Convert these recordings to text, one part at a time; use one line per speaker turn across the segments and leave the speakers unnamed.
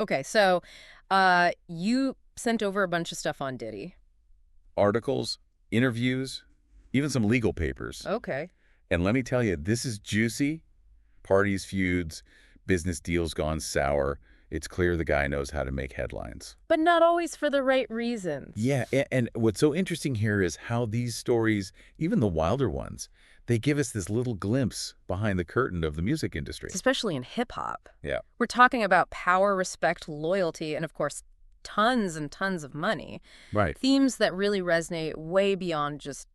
Okay, so you sent over a bunch of stuff on Diddy.
Articles, interviews, even some legal papers.
Okay.
And let me tell you, this is juicy. Parties, feuds, business deals gone sour. It's clear the guy knows how to make headlines.
But not always for the right reasons.
Yeah, and what's so interesting here is how these stories, even the wilder ones, they give us this little glimpse behind the curtain of the music industry.
Especially in hip-hop.
Yeah,
We're talking about power, respect, loyalty, and of course, tons and tons of money.
right.
Themes that really resonate way beyond just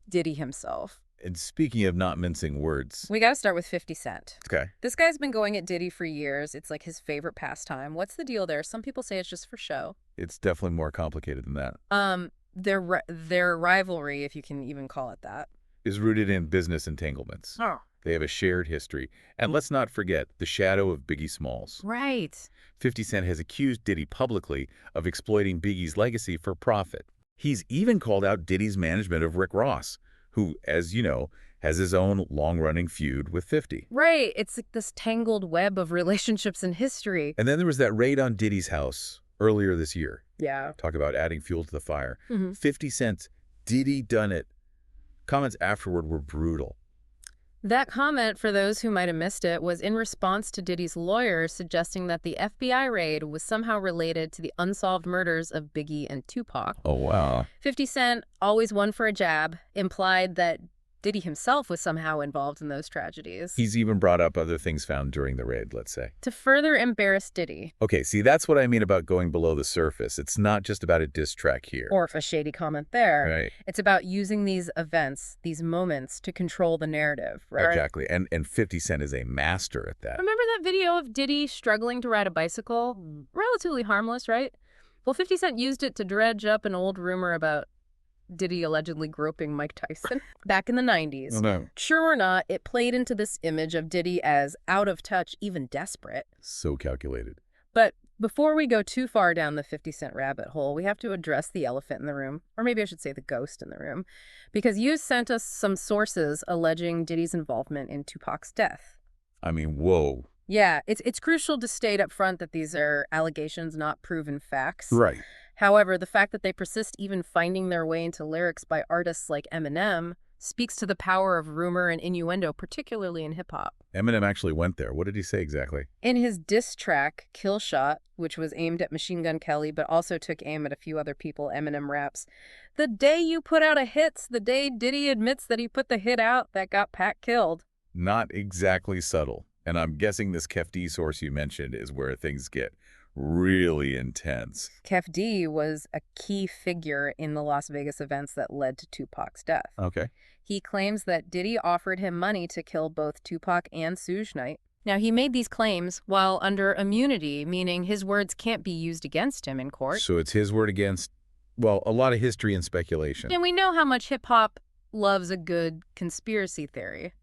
Diddy himself.
And speaking of not mincing words.
We got to start with 50 Cent.
Okay.
This guy's been going at Diddy for years. It's like his favorite pastime. What's the deal there? Some people say it's just for show.
It's definitely more complicated than that.
Their rivalry, if you can even call it that.
Is rooted in business entanglements.
Oh.
They have a shared history. And let's not forget the shadow of Biggie Smalls.
Right.
50 Cent has accused Diddy publicly of exploiting Biggie's legacy for profit. He's even called out Diddy's management of Rick Ross, who, as you know, has his own long-running feud with 50.
Right. It's like this tangled web of relationships and history.
And then there was that raid on Diddy's house earlier this year.
Yeah.
Talk about adding fuel to the fire.
Mm-hmm.
50 Cent's Diddy done it. Comments afterward were brutal.
That comment, for those who might have missed it, was in response to Diddy's lawyers suggesting that the FBI raid was somehow related to the unsolved murders of Biggie and Tupac.
Oh, wow.
50 Cent, always one for a jab, implied that Diddy himself was somehow involved in those tragedies.
He's even brought up other things found during the raid, let's say.
To further embarrass Diddy.
Okay, see, that's what I mean about going below the surface. It's not just about a diss track here.
Or if a shady comment there.
Right.
It's about using these events, these moments, to control the narrative, right?
Exactly. And 50 Cent is a master at that.
Remember that video of Diddy struggling to ride a bicycle? Relatively harmless, right? Well, 50 Cent used it to dredge up an old rumor about Diddy allegedly groping Mike Tyson back in the 90s.
Oh, no.
Sure or not, it played into this image of Diddy as out of touch, even desperate.
So calculated.
But before we go too far down the 50 Cent rabbit hole, we have to address the elephant in the room, or maybe I should say the ghost in the room, because you sent us some sources alleging Diddy's involvement in Tupac's death.
I mean, whoa.
Yeah, it's crucial to state up front that these are allegations, not proven facts.
Right.
However, the fact that they persist even finding their way into lyrics by artists like Eminem speaks to the power of rumor and innuendo, particularly in hip-hop.
Eminem actually went there. What did he say exactly?
In his diss track, Kill Shot, which was aimed at Machine Gun Kelly, but also took aim at a few other people, Eminem raps, "The day you put out a hit's the day Diddy admits that he put the hit out that got Pac killed."
Not exactly subtle. And I'm guessing this Kef D source you mentioned is where things get really intense.
Kef D was a key figure in the Las Vegas events that led to Tupac's death.
Okay.
He claims that Diddy offered him money to kill both Tupac and Suge Knight. Now, he made these claims while under immunity, meaning his words can't be used against him in court.
So it's his word against, well, a lot of history and speculation.
And we know how much hip-hop loves a good conspiracy theory.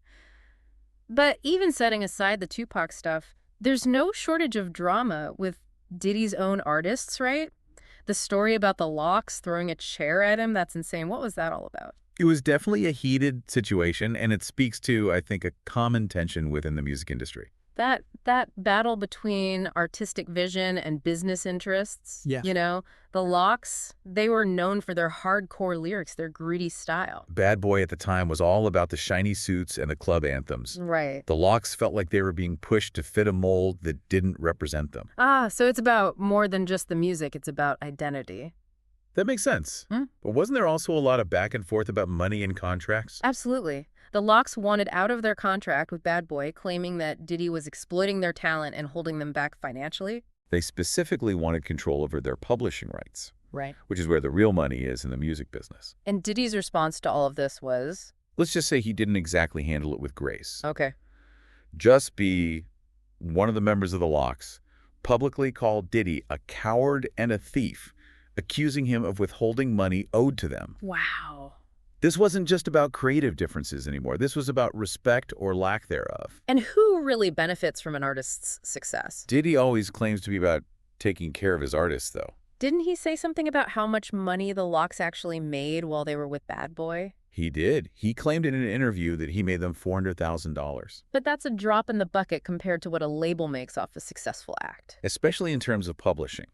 But even setting aside the Tupac stuff, there's no shortage of drama with Diddy's own artists, right? The story about the Locks throwing a chair at him, that's insane. What was that all about?
It was definitely a heated situation, and it speaks to, I think, a common tension within the music industry.
That battle between artistic vision and business interests.
Yeah.
You know, the Locks, they were known for their hardcore lyrics, their gritty style.
Bad Boy at the time was all about the shiny suits and the club anthems.
Right.
The Locks felt like they were being pushed to fit a mold that didn't represent them.
Ah, so it's about more than just the music, it's about identity.
That makes sense. But wasn't there also a lot of back and forth about money and contracts?
Absolutely. The Locks wanted out of their contract with Bad Boy, claiming that Diddy was exploiting their talent and holding them back financially.
They specifically wanted control over their publishing rights,
Right.
which is where the real money is in the music business.
And Diddy's response to all of this was,
Let's just say he didn't exactly handle it with grace.
okay.
Just be one of the members of the Locks publicly called Diddy a coward and a thief, accusing him of withholding money owed to them.
Wow.
This wasn't just about creative differences anymore. This was about respect or lack thereof.
And who really benefits from an artist's success?
Diddy always claims to be about taking care of his artists, though.
Didn't he say something about how much money the Locks actually made while they were with Bad Boy?
He did. He claimed in an interview that he made them $400,000,
But that's a drop in the bucket compared to what a label makes off a successful act.
especially in terms of publishing.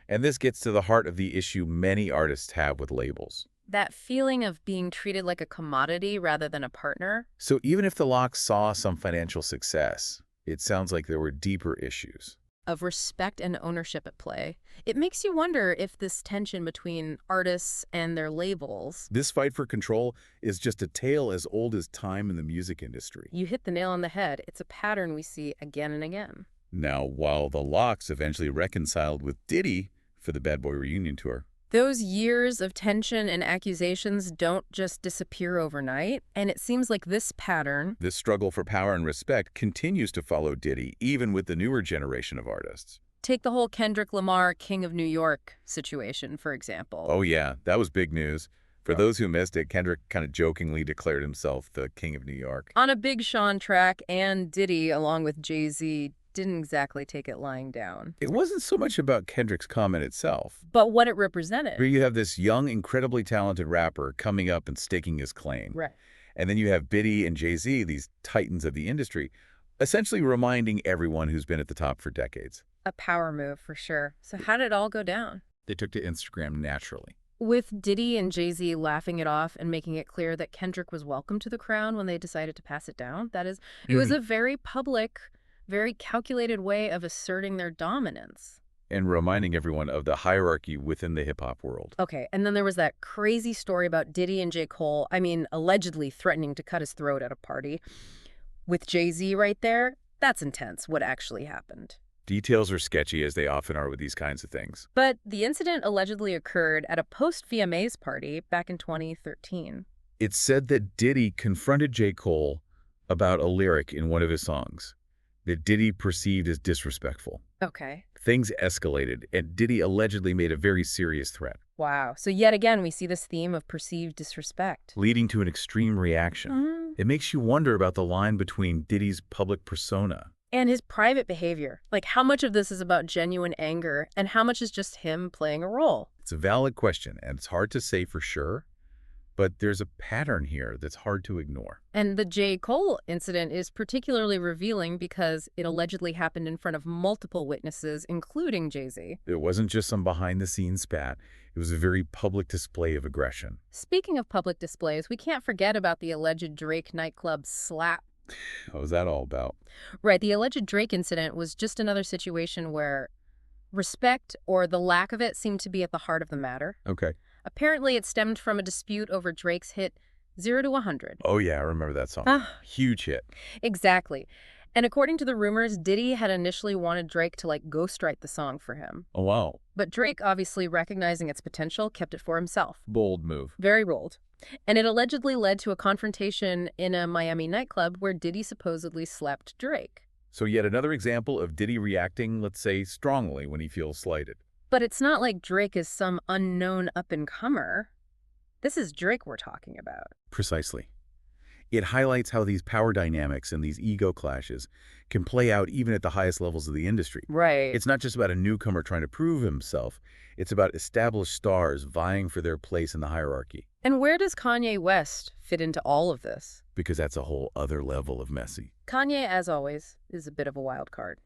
And this gets to the heart of the issue many artists have with labels.
That feeling of being treated like a commodity rather than a partner.
So even if the Locks saw some financial success, it sounds like there were deeper issues.
Of respect and ownership at play. It makes you wonder if this tension between artists and their labels.
This fight for control is just a tale as old as time in the music industry.
You hit the nail on the head. It's a pattern we see again and again.
Now, while the Locks eventually reconciled with Diddy for the Bad Boy reunion tour,
Those years of tension and accusations don't just disappear overnight, and it seems like this pattern.
this struggle for power and respect continues to follow Diddy, even with the newer generation of artists.
Take the whole Kendrick Lamar King of New York situation, for example.
Oh yeah, that was big news. For those who missed it, Kendrick kind of jokingly declared himself the King of New York.
On a Big Sean track, and Diddy, along with Jay-Z, didn't exactly take it lying down.
It wasn't so much about Kendrick's comment itself.
But what it represented.
Here you have this young, incredibly talented rapper coming up and staking his claim.
Right.
And then you have Diddy and Jay-Z, these titans of the industry, essentially reminding everyone who's been at the top for decades.
A power move, for sure. So how did it all go down?
They took to Instagram naturally.
With Diddy and Jay-Z laughing it off and making it clear that Kendrick was welcome to the crown when they decided to pass it down. That is, it was a very public, very calculated way of asserting their dominance.
And reminding everyone of the hierarchy within the hip-hop world.
Okay, and then there was that crazy story about Diddy and J. Cole, allegedly threatening to cut his throat at a party. With Jay-Z right there, that's intense, what actually happened.
Details are sketchy, as they often are with these kinds of things.
But the incident allegedly occurred at a post-VMAs party back in 2013.
It's said that Diddy confronted J. Cole about a lyric in one of his songs that Diddy perceived as disrespectful.
Okay.
Things escalated, and Diddy allegedly made a very serious threat,
Wow. So yet again, we see this theme of perceived disrespect.
leading to an extreme reaction. It makes you wonder about the line between Diddy's public persona
And his private behavior. Like, how much of this is about genuine anger and how much is just him playing a role?
It's a valid question, and it's hard to say for sure, but there's a pattern here that's hard to ignore.
And the J. Cole incident is particularly revealing because it allegedly happened in front of multiple witnesses, including Jay-Z.
It wasn't just some behind-the-scenes spat. It was a very public display of aggression.
Speaking of public displays, we can't forget about the alleged Drake nightclub slap.
What was that all about?
Right, the alleged Drake incident was just another situation where respect, or the lack of it, seemed to be at the heart of the matter.
Okay.
Apparently, it stemmed from a dispute over Drake's hit 0 to 100.
Oh, yeah, I remember that song.
Ah,
Huge hit.
exactly. And according to the rumors, Diddy had initially wanted Drake to, ghostwrite the song for him.
Oh, wow.
But Drake, obviously recognizing its potential, kept it for himself.
Bold move.
Very bold. And it allegedly led to a confrontation in a Miami nightclub where Diddy supposedly slapped Drake.
So yet another example of Diddy reacting, let's say, strongly when he feels slighted.
But it's not like Drake is some unknown up-and-comer. This is Drake we're talking about.
Precisely. It highlights how these power dynamics and these ego clashes can play out even at the highest levels of the industry.
Right.
It's not just about a newcomer trying to prove himself. It's about established stars vying for their place in the hierarchy.
And where does Kanye West fit into all of this?
Because that's a whole other level of messy.
Kanye, as always, is a bit of a wild card.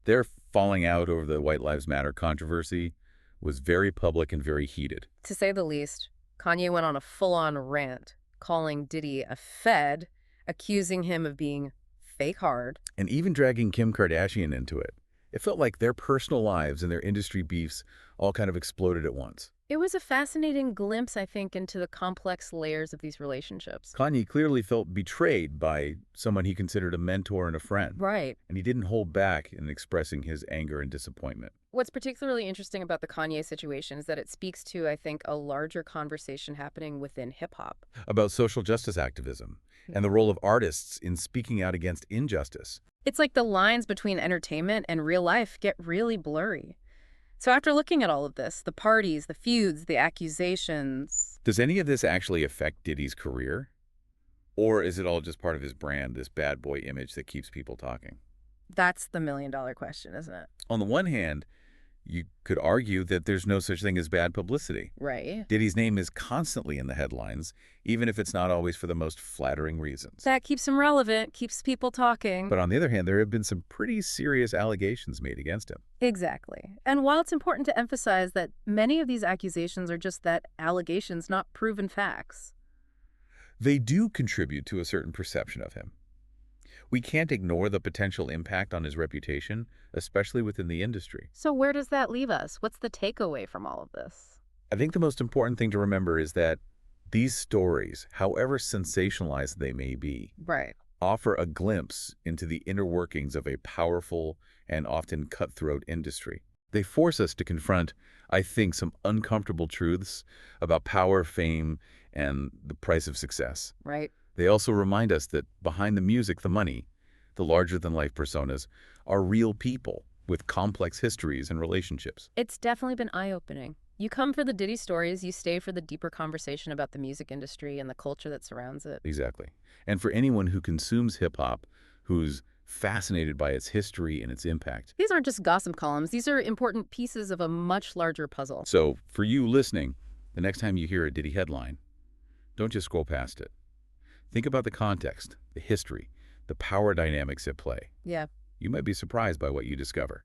Their falling out over the White Lives Matter controversy was very public and very heated.
To say the least, Kanye went on a full-on rant, calling Diddy a fed, accusing him of being fake hard.
And even dragging Kim Kardashian into it. It felt like their personal lives and their industry beefs all kind of exploded at once.
It was a fascinating glimpse, I think, into the complex layers of these relationships.
Kanye clearly felt betrayed by someone he considered a mentor and a friend.
Right.
And he didn't hold back in expressing his anger and disappointment.
What's particularly interesting about the Kanye situation is that it speaks to, I think, a larger conversation happening within hip-hop.
About social justice activism and the role of artists in speaking out against injustice.
It's like the lines between entertainment and real life get really blurry. So after looking at all of this, the parties, the feuds, the accusations...
Does any of this actually affect Diddy's career? Or is it all just part of his brand, this bad boy image that keeps people talking?
That's the million-dollar question, isn't it?
On the one hand, You could argue that there's no such thing as bad publicity.
Right.
Diddy's name is constantly in the headlines, even if it's not always for the most flattering reasons.
That keeps him relevant, keeps people talking.
But on the other hand, there have been some pretty serious allegations made against him.
Exactly. And while it's important to emphasize that many of these accusations are just that allegations, not proven facts.
They do contribute to a certain perception of him. We can't ignore the potential impact on his reputation, especially within the industry.
So where does that leave us? What's the takeaway from all of this?
I think the most important thing to remember is that these stories, however sensationalized they may be,
Right.
offer a glimpse into the inner workings of a powerful and often cutthroat industry. They force us to confront, I think, some uncomfortable truths about power, fame, and the price of success.
Right.
They also remind us that behind the music, the money, the larger-than-life personas, are real people with complex histories and relationships.
It's definitely been eye-opening. You come for the Diddy stories, you stay for the deeper conversation about the music industry and the culture that surrounds it.
Exactly. And for anyone who consumes hip-hop, who's fascinated by its history and its impact.
These aren't just gossip columns. These are important pieces of a much larger puzzle.
So for you listening, the next time you hear a Diddy headline, don't just scroll past it. Think about the context, the history, the power dynamics at play.
Yeah.
You might be surprised by what you discover.